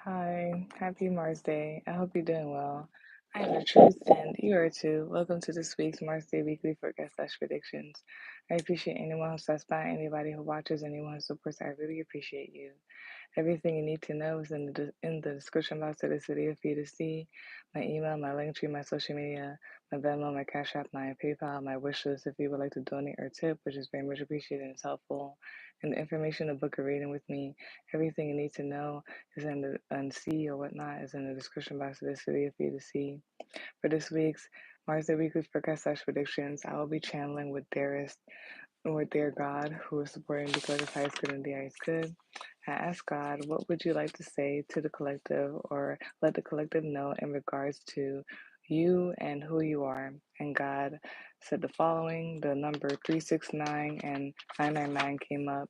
Hi, happy Mars Day. I hope you're doing well. I am the truth, and you are too. Welcome to this week's Mars Day Weekly Forecast/Predictions. I appreciate anyone who stops by, anybody who watches, anyone who supports. I really appreciate you. Everything you need to know is in the description box of this video for you to see. My email, my link tree, my social media, my Venmo, my Cashapp, my PayPal, my wish list if you would like to donate or tip, which is very much appreciated and is helpful. And the information to book a reading with me. Everything you need to know is in the and see or whatnot is in the description box of this video for you to see. For this week's Mars Day Weekly Forecast/Predictions, I will be channeling with Dearest or dear God, who is supporting because of highest good and the highest good. I ask God, what would you like to say to the collective or let the collective know in regards to you and who you are? And God said the following: the number 369 and 999 came up.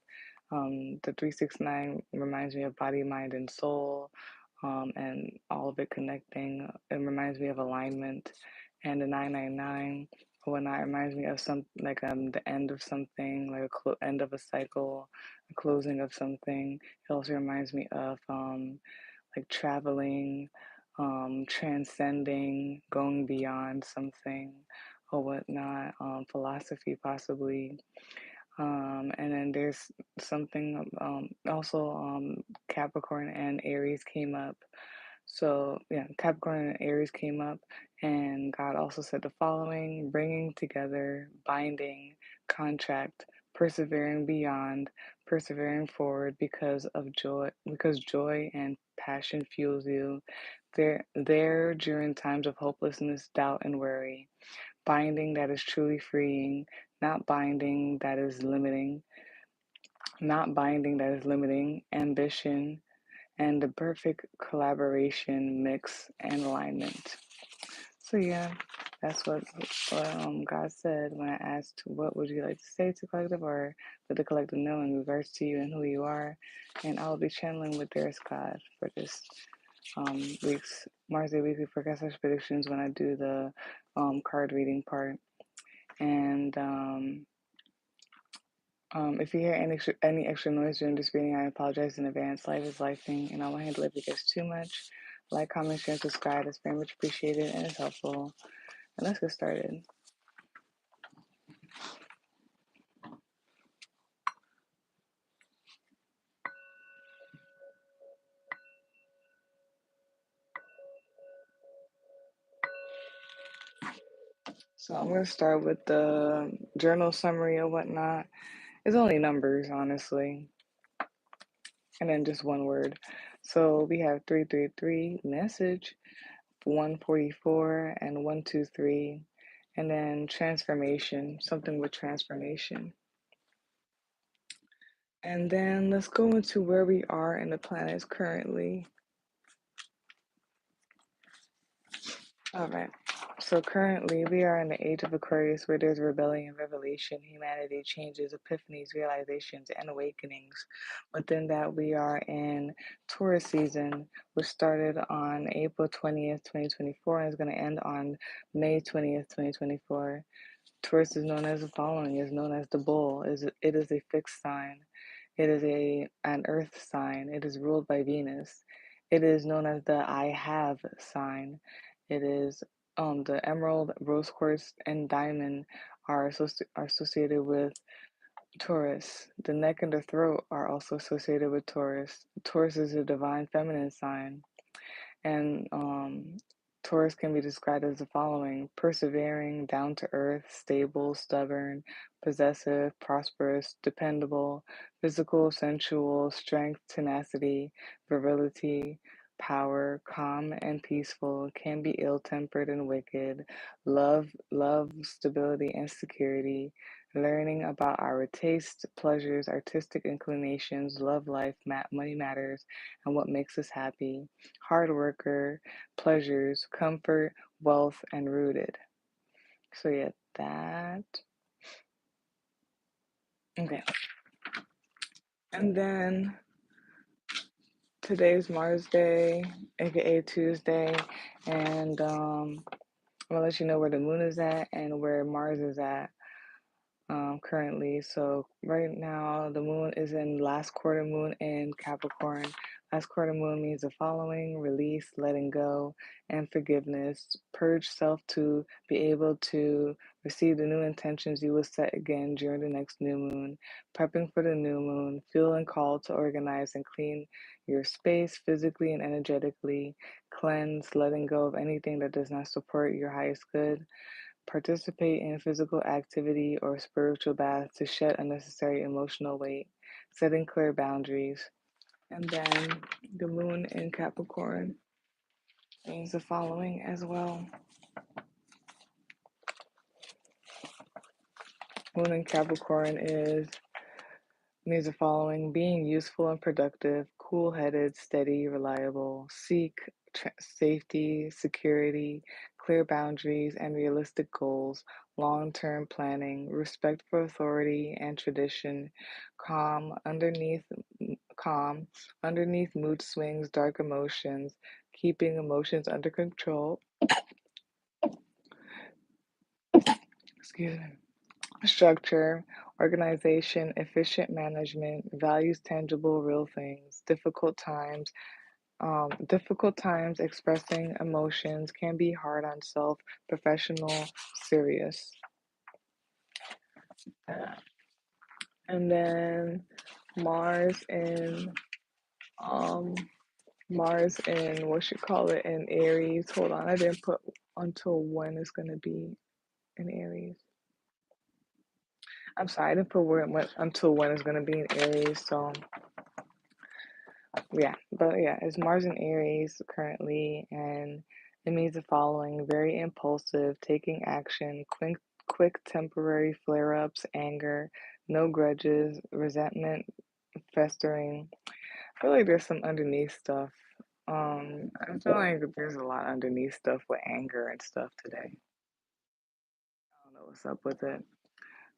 The 369 reminds me of body, mind, and soul, and all of it connecting. It reminds me of alignment. And the 999 whatnot reminds me of some like the end of something, like end of a cycle, a closing of something. It also reminds me of like traveling, transcending, going beyond something or whatnot, philosophy possibly. And then there's something also Capricorn and Aries came up. So, yeah, Capricorn and Aries came up, and God also said the following: bringing together, binding, contract, persevering beyond, persevering forward because joy and passion fuels you. There during times of hopelessness, doubt, and worry. Binding that is truly freeing, not binding that is limiting, not binding that is limiting, ambition, and the perfect collaboration, mix, and alignment. So yeah, that's what God said when I asked, "What would you like to say to collective, or let the collective know in regards to you and who you are?" And I will be channeling with There's God for this week's Mars Day Weekly Forecast predictions when I do the card reading part. And if you hear any extra noise during this reading, I apologize in advance. Life is lifing, and I won't handle it if it gets too much. Like, comment, share, and subscribe. It's very much appreciated and it's helpful. And let's get started. So I'm going to start with the journal summary or whatnot. It's only numbers, honestly, and then just one word. So we have 333 message, 144, and 123, and then transformation, something with transformation. And then let's go into where we are in the planets currently. All right. So currently we are in the age of Aquarius where there's rebellion, revelation, humanity, changes, epiphanies, realizations, and awakenings. Within that, we are in Taurus season, which started on April 20th, 2024, and is going to end on May 20th, 2024. Taurus is known as the following, is known as the bull. It is a fixed sign. It is an earth sign. It is ruled by Venus. It is known as the I have sign. It is the emerald, rose quartz, and diamond are associated with Taurus. The neck and the throat are also associated with Taurus. Taurus is a divine feminine sign. And Taurus can be described as the following: persevering, down to earth, stable, stubborn, possessive, prosperous, dependable, physical, sensual, strength, tenacity, virility, power, calm and peaceful, can be ill tempered and wicked, love, stability and security, learning about our tastes, pleasures, artistic inclinations, love life, money matters, and what makes us happy. Hard worker, pleasures, comfort, wealth, and rooted. So yeah, that. Okay. And then today's Mars Day, aka Tuesday, and I'm gonna let you know where the moon is at and where Mars is at currently. So right now the moon is in last quarter moon in Capricorn. Last quarter moon means the following: release, letting go, and forgiveness. Purge self to be able to receive the new intentions you will set again during the next new moon. Prepping for the new moon, feeling called to organize and clean your space physically and energetically. Cleanse, letting go of anything that does not support your highest good. Participate in physical activity or spiritual bath to shed unnecessary emotional weight, setting clear boundaries. And then the moon in Capricorn means the following as well. Moon in Capricorn is means the following: being useful and productive, cool headed, steady, reliable, seek safety, security, clear boundaries, and realistic goals, long term planning, respect for authority and tradition, calm, underneath mood swings, dark emotions, keeping emotions under control. Excuse me. Structure, organization, efficient management, values tangible, real things, difficult times expressing emotions can be hard on self, professional, serious. And then Mars in um Mars in what you call it in Aries. Hold on, I didn't put until when it's gonna be in Aries. I'm sorry, I didn't put until when it's gonna be in Aries. So yeah, it's Mars in Aries currently, and it means the following: very impulsive, taking action, quick temporary flare ups, anger, no grudges, resentment festering. I feel like there's some underneath stuff. I feel like there's a lot underneath stuff with anger and stuff today. I don't know what's up with it.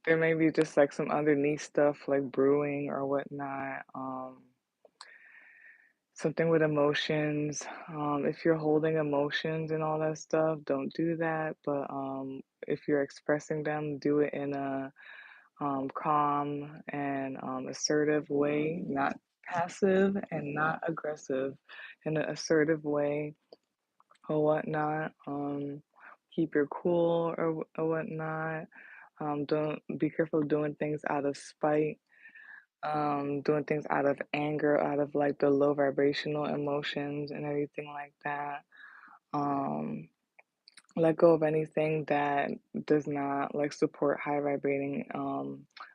There may be just like some underneath stuff like brewing or whatnot. Something with emotions. If you're holding emotions and all that stuff, don't do that. But if you're expressing them, do it in a calm and assertive way, not passive and not aggressive, in an assertive way or whatnot. Keep your cool or whatnot. Don't be careful doing things out of spite, doing things out of anger, out of like the low vibrational emotions and everything like that. Um, Let go of anything that does not like support high vibrating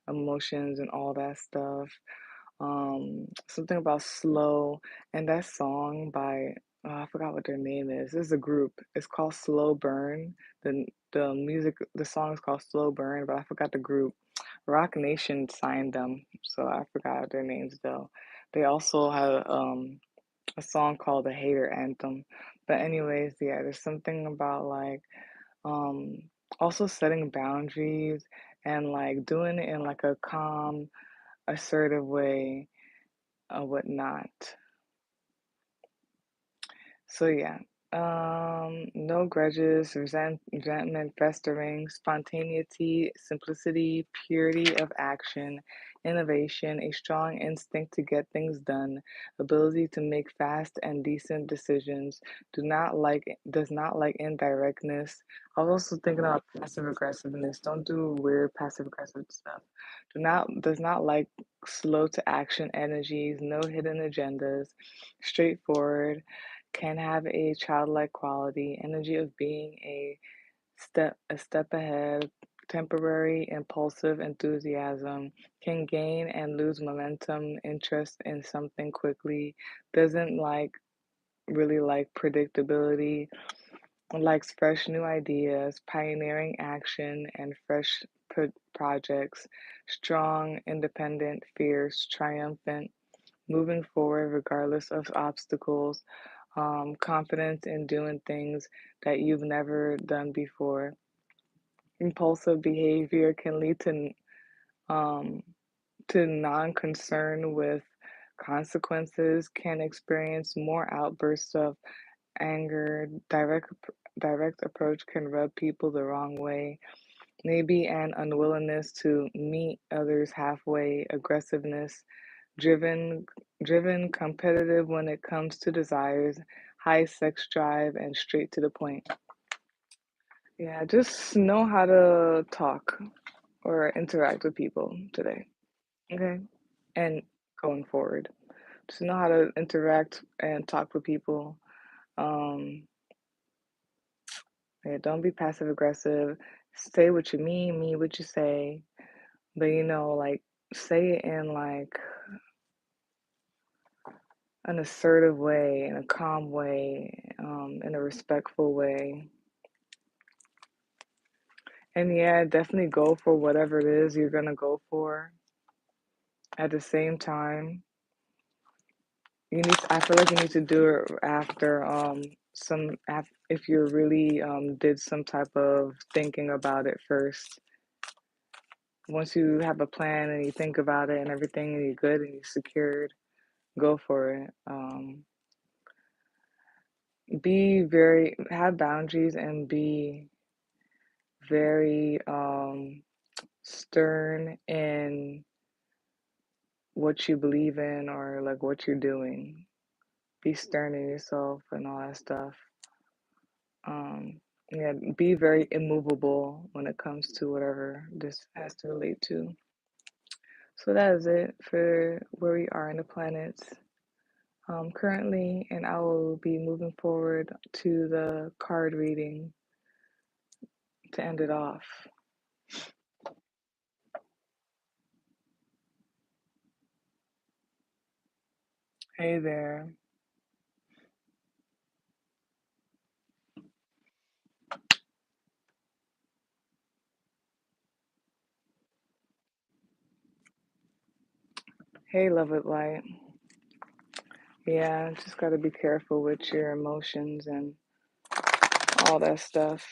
emotions and all that stuff. Something about slow, and that song by I forgot what their name is. This is a group. It's called Slow Burn. The song is called Slow Burn, but I forgot the group. Rock Nation signed them, so I forgot their names though. They also have a song called The Hater Anthem. But anyways, yeah, there's something about like um also setting boundaries and like doing it in like a calm, assertive way or whatnot. So yeah, no grudges, resentment festering, spontaneity, simplicity, purity of action, innovation, a strong instinct to get things done, ability to make fast and decent decisions, does not like indirectness. I was also thinking about passive aggressiveness. Don't do weird passive aggressive stuff. Does not like slow to action energies, no hidden agendas, straightforward, can have a childlike quality, energy of being a step ahead, temporary, impulsive enthusiasm, can gain and lose momentum, interest in something quickly, doesn't really like predictability, likes fresh new ideas, pioneering action, and fresh projects, strong, independent, fierce, triumphant, moving forward regardless of obstacles, confidence in doing things that you've never done before. Impulsive behavior can lead um, to non-concern with consequences, can experience more outbursts of anger, direct approach can rub people the wrong way, maybe an unwillingness to meet others halfway, aggressiveness, driven competitive when it comes to desires, high sex drive, and straight to the point. Yeah, just know how to talk or interact with people today. Okay. And going forward, just know how to interact and talk with people. Um, yeah, don't be passive aggressive. Say what you mean what you say. But like say it in like an assertive way, in a calm way, in a respectful way. And yeah, definitely go for whatever it is you're gonna go for. At the same time, I feel like you need to do it after if you really did some type of thinking about it first. Once you have a plan and you think about it and everything and you're good and you're secured, go for it. Have boundaries and be very stern in what you believe in or like what you're doing. Be stern in yourself and all that stuff. Um, yeah, be very immovable when it comes to whatever this has to relate to. So that is it for where we are in the planets currently, and I will be moving forward to the card reading to end it off. Hey there. Hey, love it light. Yeah, just got to be careful with your emotions and all that stuff.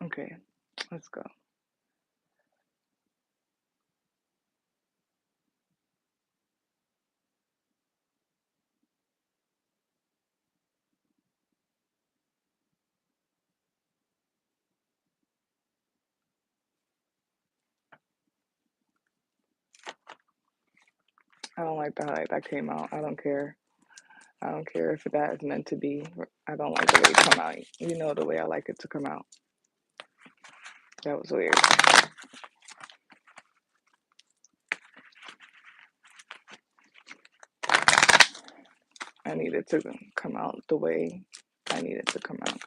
Okay, let's go. I don't like how that came out. I don't care. I don't care if that is meant to be. I don't like the way it come out. You know the way I like it to come out. That was weird. I need it to come out the way I need it to come out.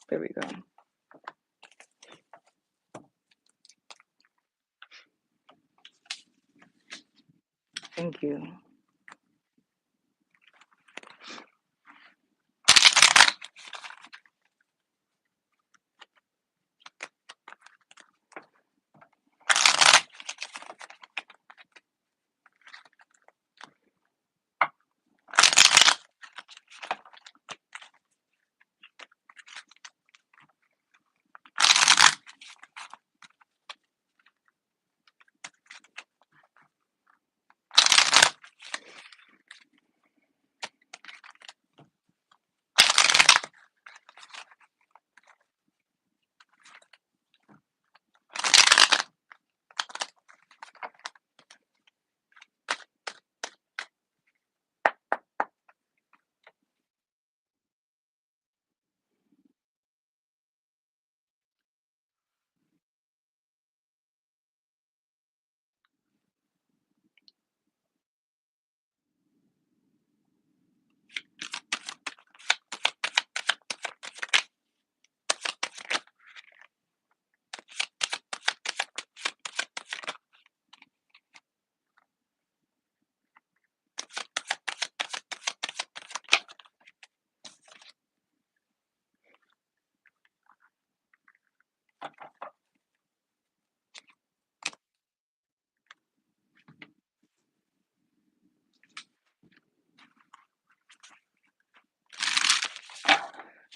There we go. Thank you.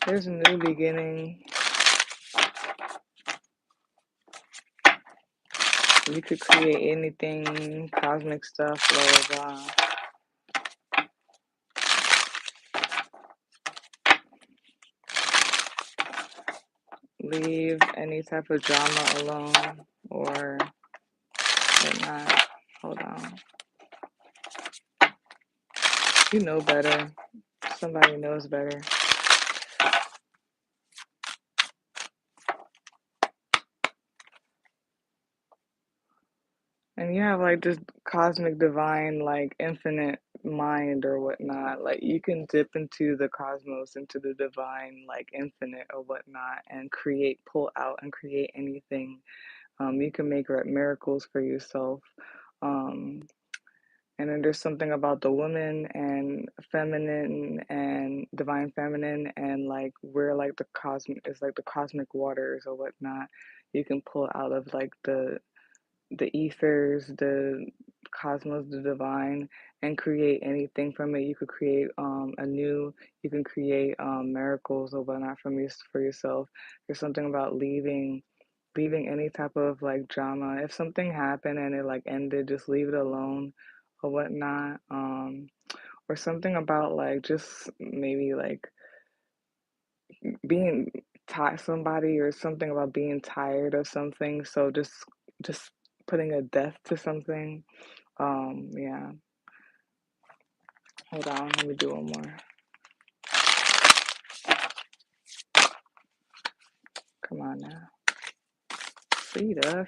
There's a new beginning. You could create anything, cosmic stuff, blah, blah, blah. Leave any type of drama alone or whatnot. Hold on. You know better. Somebody knows better. And you have like this cosmic divine, like infinite mind or whatnot. Like you can dip into the cosmos, into the divine, like infinite or whatnot, and create, pull out, and create anything. You can make miracles for yourself. Um, and then there's something about the woman and feminine and divine feminine, and like we're like the cosmic, it's like the cosmic waters or whatnot. You can pull out of like the ethers, the cosmos, the divine, and create anything from it. You could create you can create miracles or whatnot from for yourself. There's something about leaving any type of like drama. If something happened and it like ended, just leave it alone or whatnot. Or something about like just maybe like being tired somebody or something about being tired of something. So just putting a death to something. Yeah. Hold on, let me do one more. Come on now. Frida.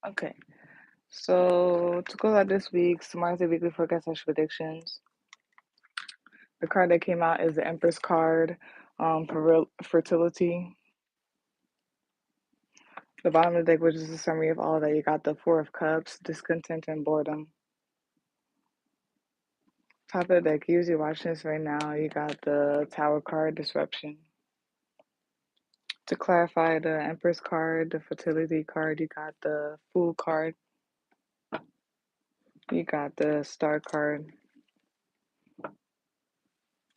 Okay. So to close out this week's Mars Weekly Forecast Predictions, the card that came out is the Empress card for fertility. The bottom of the deck, which is a summary of all that, you got the Four of Cups, discontent and boredom. Top of the deck, usually watching this right now, you got the Tower card, disruption. To clarify the Empress card, the fertility card, you got the Fool card. You got the Star card.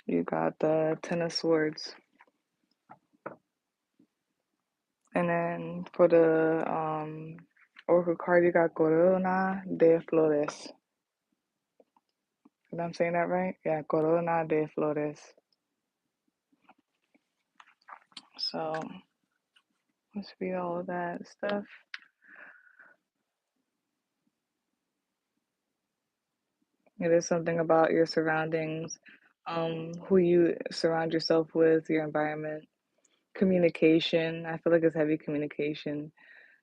You got the Ten of Swords. And then for the Oracle card, you got Corona de Flores. Am I saying that right? Yeah, Corona de Flores. So let's read all of that stuff. It is something about your surroundings, who you surround yourself with, your environment, communication. I feel like it's heavy communication,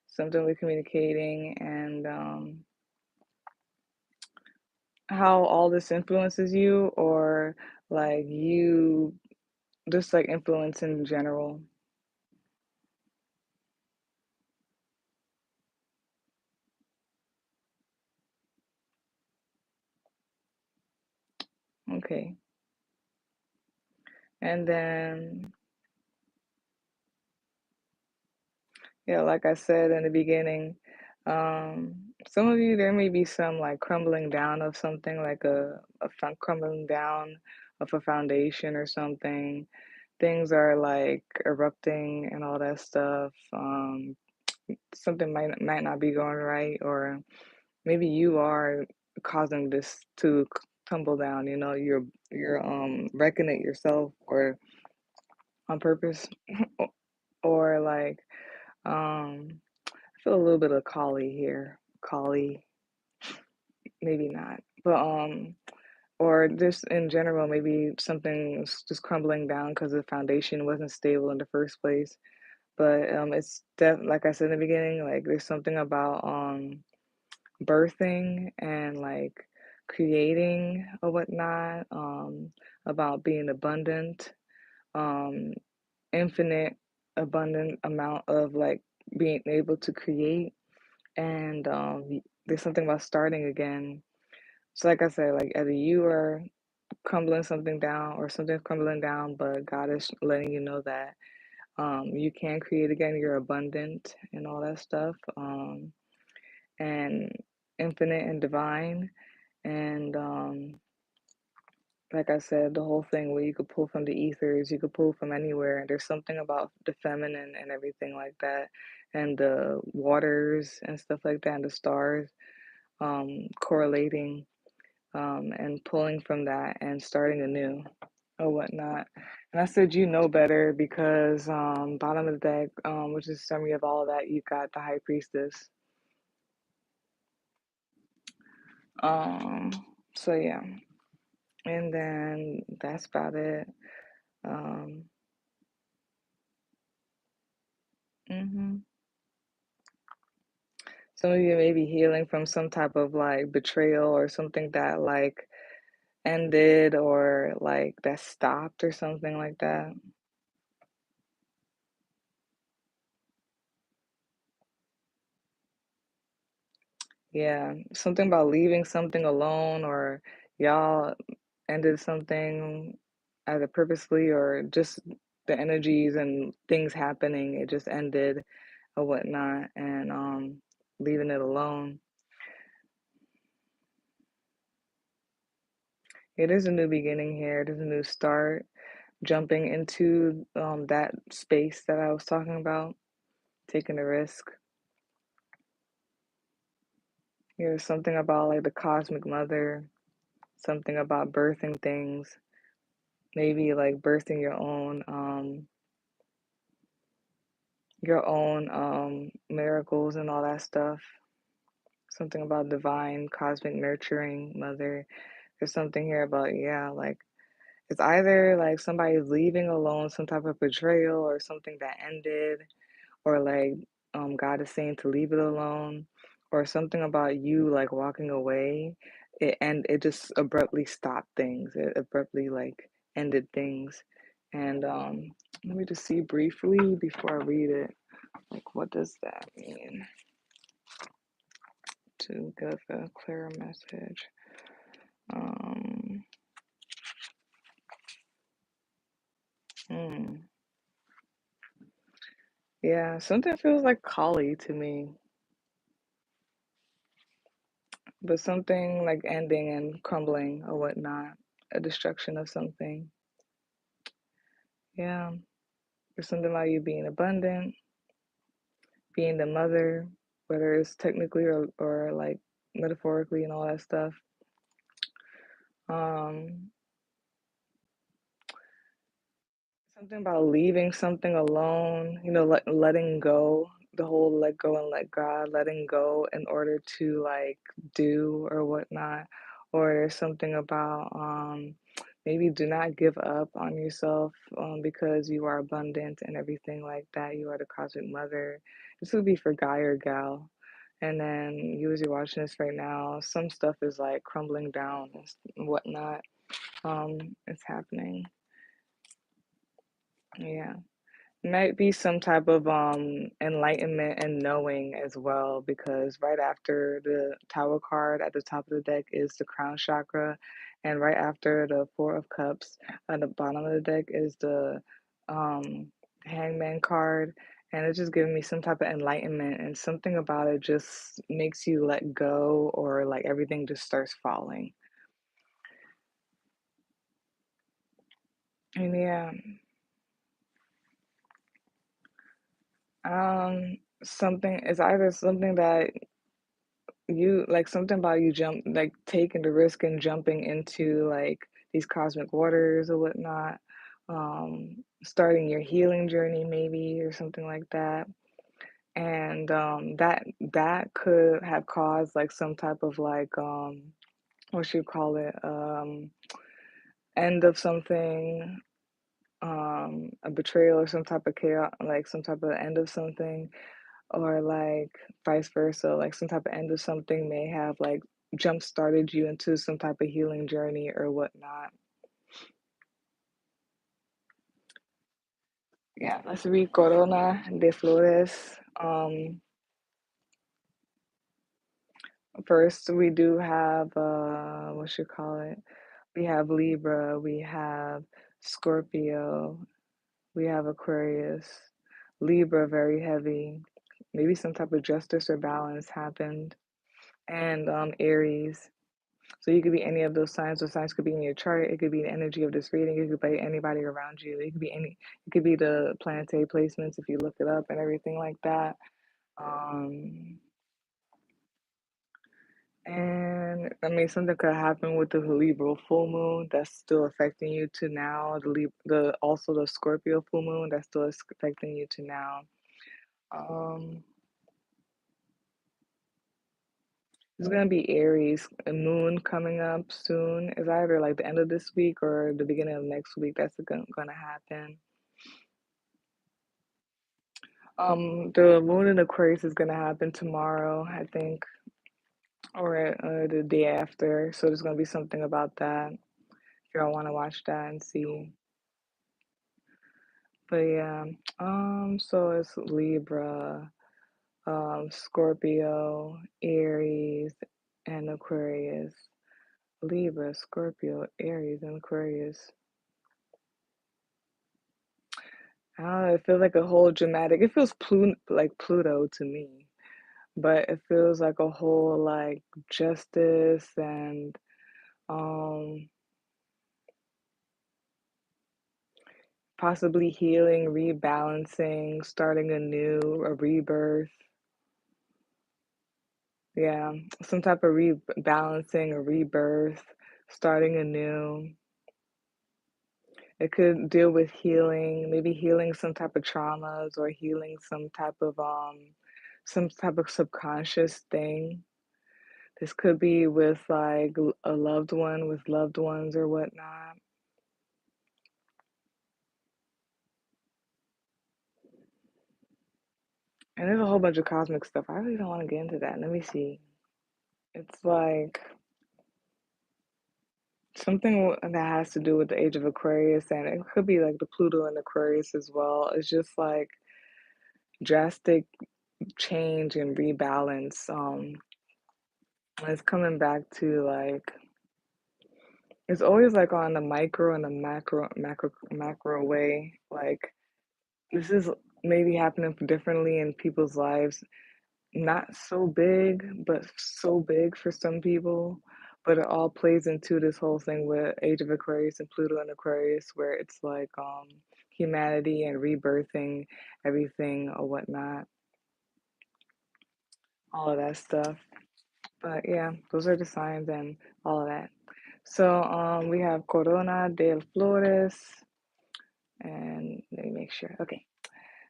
something with communicating and how all this influences you, or like you just like influence in general. Okay. And then, yeah, like I said in the beginning, some of you, there may be some like crumbling down of something, like crumbling down of a foundation or something. Things are like erupting and all that stuff. Something might not be going right, or maybe you are causing this to tumble down. You know, you're wrecking it yourself, or on purpose, or like I feel a little bit of Kali here. Kali, maybe not. But or just in general, maybe something's just crumbling down because the foundation wasn't stable in the first place. But like I said in the beginning, like there's something about birthing and like creating or whatnot, about being abundant, um, infinite abundant amount of like being able to create, and there's something about starting again. So like I said, like either you are crumbling something down or something's crumbling down, but God is letting you know that you can create again, you're abundant and all that stuff, and infinite and divine. And like I said, the whole thing where you could pull from the ethers, you could pull from anywhere. There's something about the feminine and everything like that, and the waters and stuff like that, and the stars, correlating, and pulling from that and starting anew or whatnot. And I said, you know better because bottom of the deck, which is summary of all of that, you got the high priestess. Um, so yeah, and then that's about it. Um, hmm Some of you may be healing from some type of like betrayal or something that like ended or like that stopped or something like that. Yeah, something about leaving something alone, or y'all ended something either purposely or just the energies and things happening, it just ended or whatnot, and leaving it alone. It is a new beginning here, it is a new start, jumping into that space that I was talking about, taking a risk. There's something about like the cosmic mother, something about birthing things, maybe like birthing your own miracles and all that stuff. Something about divine cosmic nurturing mother. There's something here about, yeah, like it's either like somebody's leaving alone, some type of betrayal or something that ended, or like God is saying to leave it alone, or something about you like walking away. It just abruptly stopped things. It abruptly like ended things. And let me just see briefly before I read it. Like, what does that mean? To give a clearer message. Um, hmm. Yeah, something feels like Kali to me, but something like ending and crumbling or whatnot, a destruction of something. Yeah, there's something about you being abundant, being the mother, whether it's technically or like metaphorically and all that stuff. Um, Something about leaving something alone, letting go, the whole let go and let God, letting go in order to like do or whatnot, or there's something about maybe do not give up on yourself because you are abundant and everything like that. You are the cosmic mother. This would be for guy or gal. And then you, as you're watching this right now, some stuff is like crumbling down and whatnot. It's happening. Yeah. Might be some type of enlightenment and knowing as well, because right after the Tower card at the top of the deck is the crown chakra, and right after the Four of Cups at the bottom of the deck is the um Hangman card, and it's just giving me some type of enlightenment, and something about it just makes you let go, or like everything just starts falling. And yeah, something is either something that you like, something about you jump like taking the risk and jumping into like these cosmic waters or whatnot, starting your healing journey maybe or something like that. And that could have caused like some type of like what you call it, end of something, a betrayal or some type of chaos, like some type of end of something, or like vice versa, like some type of end of something may have like jump started you into some type of healing journey or whatnot. Yeah, let's read Corona de Flores. First we do have what you call it? We have Libra, we have Scorpio, we have Aquarius, Libra very heavy. Maybe some type of justice or balance happened. And Aries. So you could be any of those signs. Those signs could be in your chart. It could be the energy of this reading. It could be anybody around you. It could be any. It could be the planetary placements if you look it up and everything like that. Um, and I mean, something could happen with the Libra full moon that's still affecting you to now. The also the Scorpio full moon that's still affecting you to now. Um, It's gonna be Aries, a moon coming up soon. It's either like the end of this week or the beginning of next week. That's gonna happen. The moon in Aquarius is gonna happen tomorrow, I think, or the day after. So there's gonna be something about that. If y'all want to watch that and see. But yeah, so it's Libra, Scorpio, Aries, and Aquarius. Libra, Scorpio, Aries, and Aquarius. I don't know, it feels like a whole dramatic. It feels like Pluto to me, but it feels like a whole like justice and um possibly healing, rebalancing, starting anew, a rebirth. Yeah, some type of rebalancing, a rebirth, starting anew. It could deal with healing, maybe healing some type of traumas or healing some type of subconscious thing. This could be with like a loved one, with loved ones or whatnot. And there's a whole bunch of cosmic stuff. I really don't want to get into that. Let me see. It's like something that has to do with the age of Aquarius, and it could be like the Pluto in Aquarius as well. It's just like drastic change and rebalance. It's coming back to like it's always like on the micro and the macro way. Like this is maybe happening differently in people's lives. Not so big, but so big for some people. But it all plays into this whole thing with Age of Aquarius and Pluto and Aquarius, where it's like humanity and rebirthing everything or whatnot, all of that stuff. But yeah, those are the signs and all of that. So we have Corona del Flores, and let me make sure. Okay.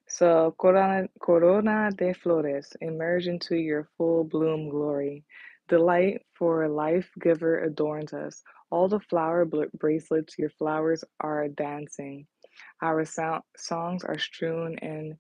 So Corona de Flores, emerge into your full bloom glory. The light for life giver adorns us. All the flower bracelets, your flowers are dancing. Our songs are strewn in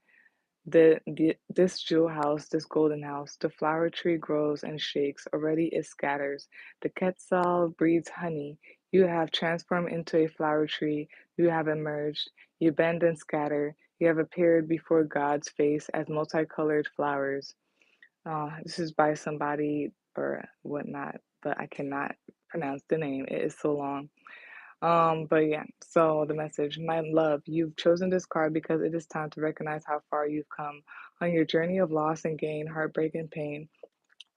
this jewel house, this golden house. The flower tree grows and shakes. Already it scatters. The quetzal breeds honey. You have transformed into a flower tree. You have emerged. You bend and scatter. You have appeared before God's face as multicolored flowers. This is by somebody or whatnot, but I cannot pronounce the name. It is so long. But yeah, so the message, my love, you've chosen this card because it is time to recognize how far you've come on your journey of loss and gain, heartbreak and pain,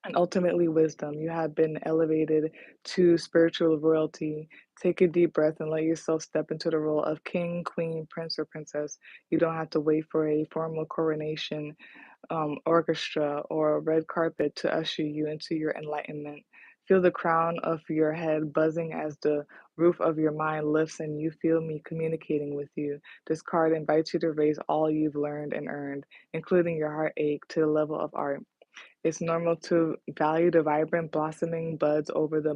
and ultimately wisdom. You have been elevated to spiritual royalty. Take a deep breath and let yourself step into the role of king, queen, prince, or princess. You don't have to wait for a formal coronation, orchestra, or red carpet to usher you into your enlightenment. Feel the crown of your head buzzing as the roof of your mind lifts and you feel me communicating with you. This card invites you to raise all you've learned and earned, including your heartache, to the level of art. It's normal to value the vibrant blossoming buds over the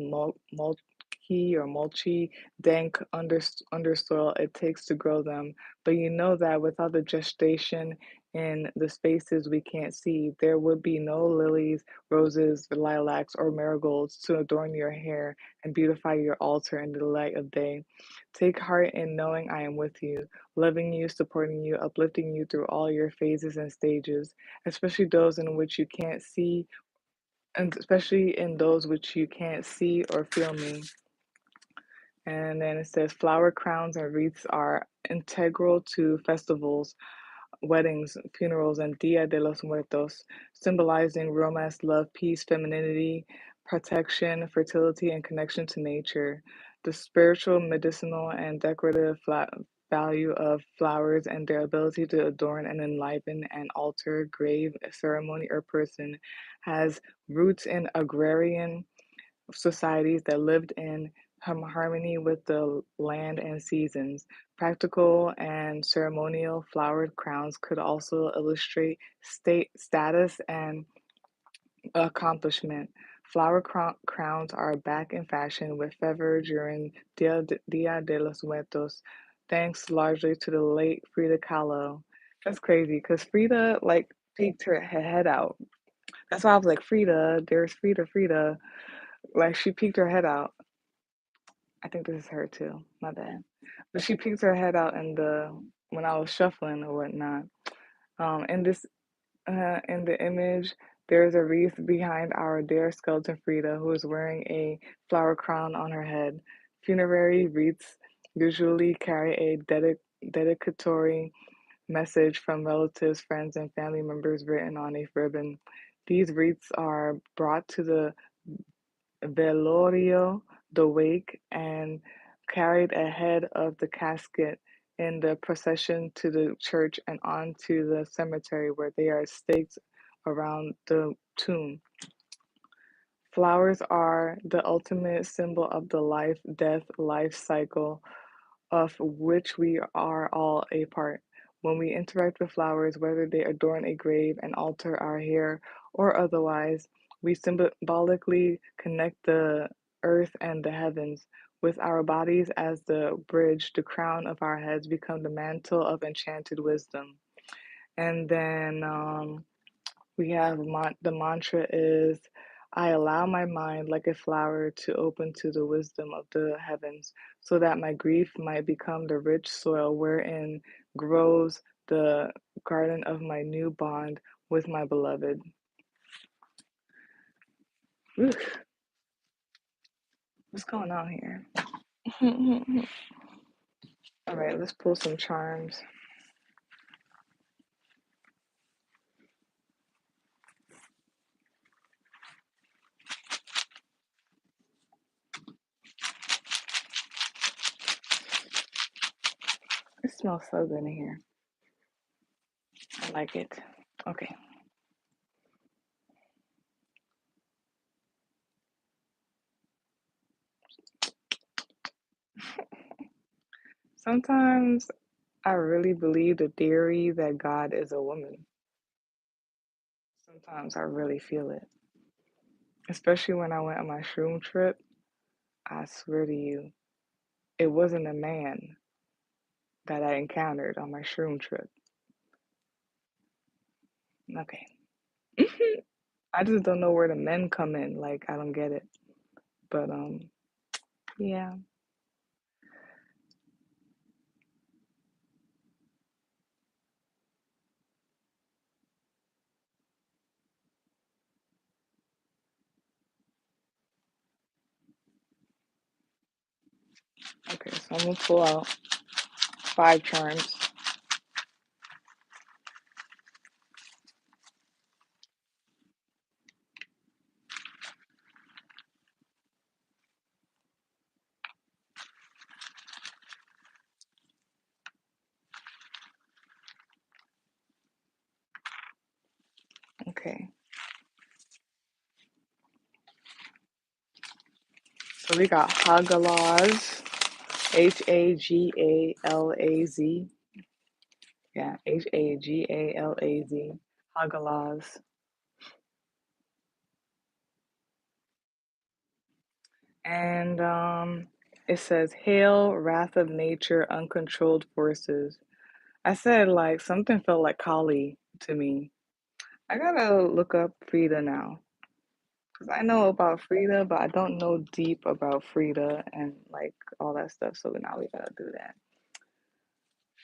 mulchy or mulchy, dank undersoil it takes to grow them. But you know that without the gestation in the spaces we can't see, there would be no lilies, roses, lilacs, or marigolds to adorn your hair and beautify your altar in the light of day. Take heart in knowing I am with you, loving you, supporting you, uplifting you through all your phases and stages, especially those in which you can't see, and especially in those which you can't see or feel me. And then it says flower crowns and wreaths are integral to festivals, weddings, funerals, and Dia de los Muertos, symbolizing romance, love, peace, femininity, protection, fertility, and connection to nature. The spiritual, medicinal, and decorative value of flowers and their ability to adorn and enliven an altar, grave, ceremony, or person has roots in agrarian societies that lived in harmony with the land and seasons. Practical and ceremonial flowered crowns could also illustrate state status and accomplishment. Flower crowns are back in fashion with favor during Dia de los Muertos, thanks largely to the late Frida Kahlo. That's crazy because Frida like peeked her head out. That's why I was like, Frida, there's Frida. Like she peeked her head out. I think this is her too. My bad. But she peeked her head out in the when I was shuffling or whatnot. In the image, there is a wreath behind our dear skeleton Frida, who is wearing a flower crown on her head. Funerary wreaths usually carry a dedicatory message from relatives, friends, and family members written on a ribbon. These wreaths are brought to the velorio, the wake, and carried ahead of the casket in the procession to the church and on to the cemetery where they are staked around the tomb. Flowers are the ultimate symbol of the life death life cycle of which we are all a part. When we interact with flowers, whether they adorn a grave, an altar, our hair, or otherwise, we symbolically connect the earth and the heavens. With our bodies as the bridge, the crown of our heads become the mantle of enchanted wisdom. And then we have the mantra is I allow my mind like a flower to open to the wisdom of the heavens, so that my grief might become the rich soil wherein grows the garden of my new bond with my beloved. Oof, what's going on here? All right, let's pull some charms. It smells so good in here. I like it. Okay. Sometimes I really believe the theory that God is a woman. Sometimes I really feel it. Especially when I went on my shroom trip. I swear to you, it wasn't a man that I encountered on my shroom trip. Okay. I just don't know where the men come in. Like, I don't get it. But yeah. Okay, so I'm gonna pull out 5 charms. Okay. So we got Hagalaz, Hagalaz. Yeah, Hagalaz. Hagalaz. And it says, Hail, wrath of nature, uncontrolled forces. I said, like, something felt like Kali to me. I gotta look up Frida now. Because I know about Frida, but I don't know deep about Frida and, like, all that stuff. So now we gotta do that.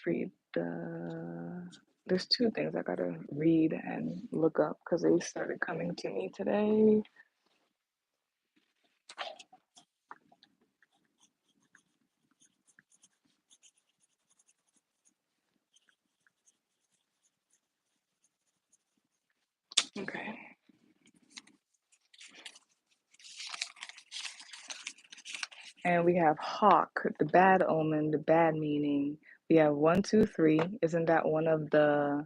Frida. There's 2 things I gotta read and look up because they started coming to me today. Okay. And we have hawk, the bad omen, the bad meaning. We have 1, 2, 3. Isn't that one of the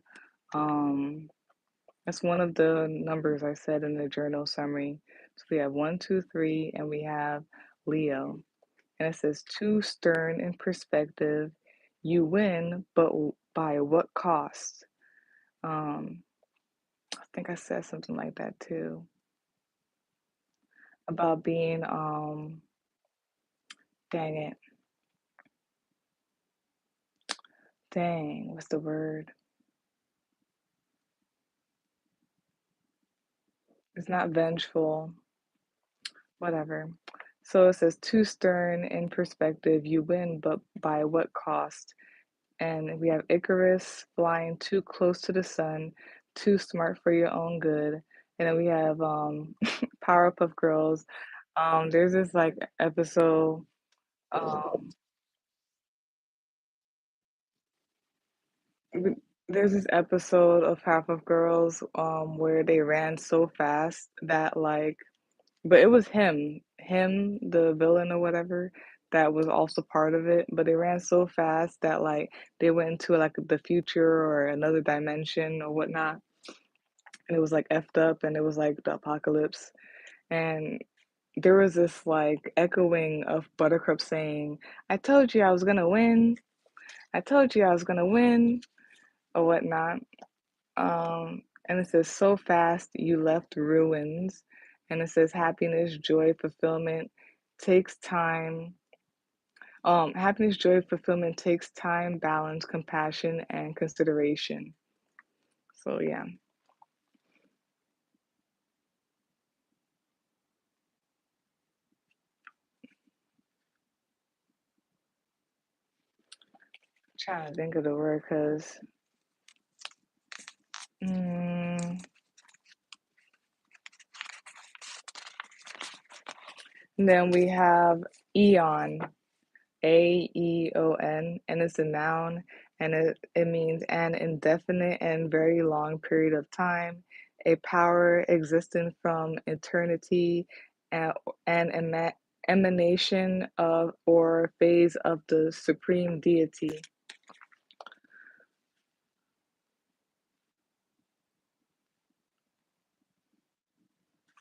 that's one of the numbers I said in the journal summary. So we have 1, 2, 3, and we have Leo. And it says too stern in perspective. You win, but by what cost? I think I said something like that too. About being dang it. Dang, what's the word? It's not vengeful. Whatever. So it says too stern in perspective, you win, but by what cost? And we have Icarus flying too close to the sun, too smart for your own good. And then we have Powerpuff Girls. There's this like episode. Um, there's this episode of Powerpuff Girls where they ran so fast that like but it was him, the villain or whatever, that was also part of it. But they ran so fast that like they went into like the future or another dimension or whatnot, and it was like effed up, and it was like the apocalypse. And there was this like echoing of Buttercup saying, "I told you I was gonna win. I told you I was gonna win," or whatnot. And it says, so fast you left ruins. And it says, happiness, joy, fulfillment takes time. Happiness, joy, fulfillment takes time, balance, compassion, and consideration. So, yeah, I'm trying to think of the word because mm, then we have eon. Aeon, and it's a noun, and it means an indefinite and very long period of time, a power existing from eternity, and an emanation of or phase of the supreme deity.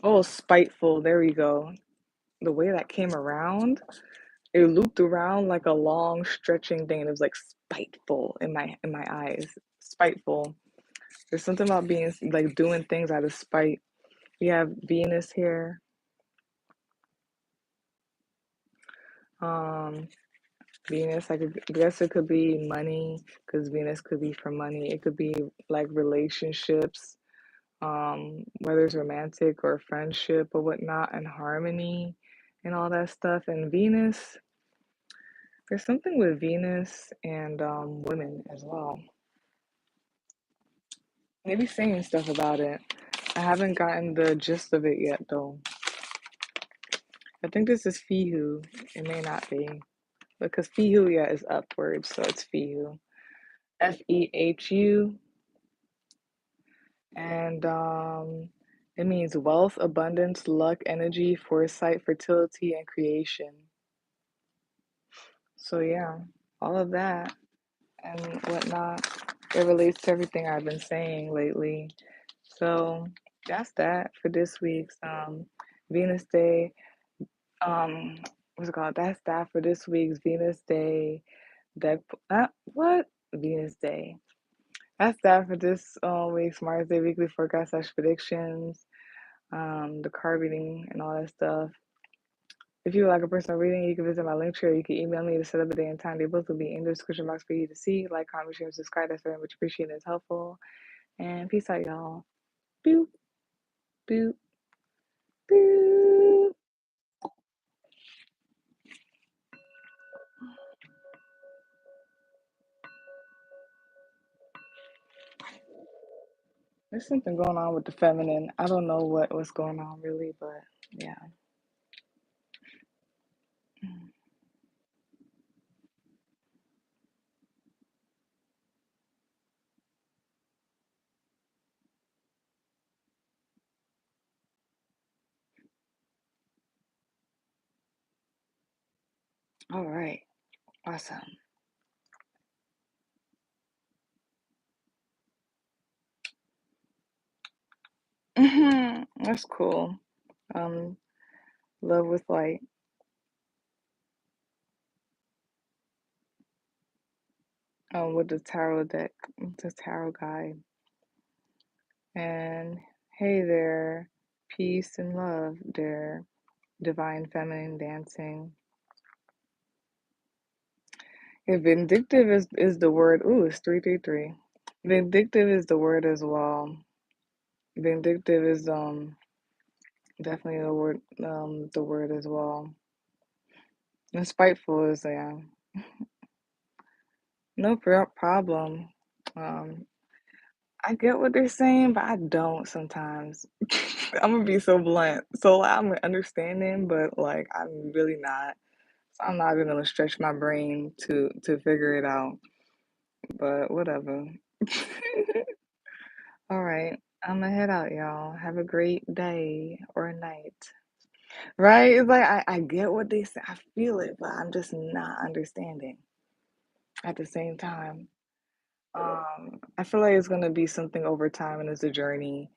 Oh, spiteful. There we go. The way that came around, it looped around like a long stretching thing, and it was like spiteful in my eyes. Spiteful. There's something about being like doing things out of spite. We have Venus here. Um, Venus, I guess it could be money, because Venus could be for money. It could be like relationships, whether it's romantic or friendship or whatnot, and harmony and all that stuff. And Venus, there's something with Venus and women as well. Maybe saying stuff about it. I haven't gotten the gist of it yet, though. I think this is Fihu. It may not be. Because Fihu, yeah, is upwards, so it's Fihu. Fehu. And it means wealth, abundance, luck, energy, foresight, fertility, and creation. So, yeah, all of that and whatnot. It relates to everything I've been saying lately. So, that's that for this week's Venus Day. What's it called? That's that for this week's Venus Day deck. What? Venus Day. That's that for this week's Mars Day weekly forecast / predictions. The card reading and all that stuff. If you would like a personal reading, you can visit my link tree. You can email me to set up a day and time. They both will be in the description box for you to see. Like, comment, share, and subscribe. That's very much appreciated. It's helpful. And peace out, y'all. Boop, boop, boop. There's something going on with the feminine. I don't know what's going on really, but yeah. All right. Awesome. That's cool. Um, Love with light. With the tarot deck, the tarot guide. And hey there, peace and love there, divine feminine dancing. Yeah, vindictive is the word. Ooh, it's 333. Vindictive is the word as well. Vindictive is definitely the word as well. And spiteful is, yeah. No problem. Um I get what they're saying, but I don't sometimes. I'm gonna be so blunt. So like, I'm understanding, but like I'm really not. So I'm not even gonna stretch my brain to figure it out. But whatever. All right. I'm gonna head out, y'all. Have a great day or night. Right? It's like I get what they say. I feel it, but I'm just not understanding at the same time. I feel like it's gonna be something over time and it's a journey.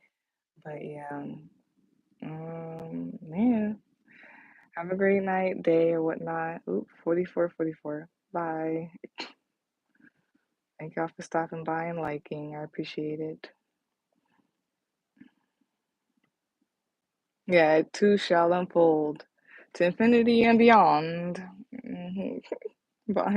But yeah. Yeah. Have a great night, day, or whatnot. Oop, 44, 44. Bye. Thank y'all for stopping by and liking. I appreciate it. Yeah, it too shall unfold to infinity and beyond. Bye.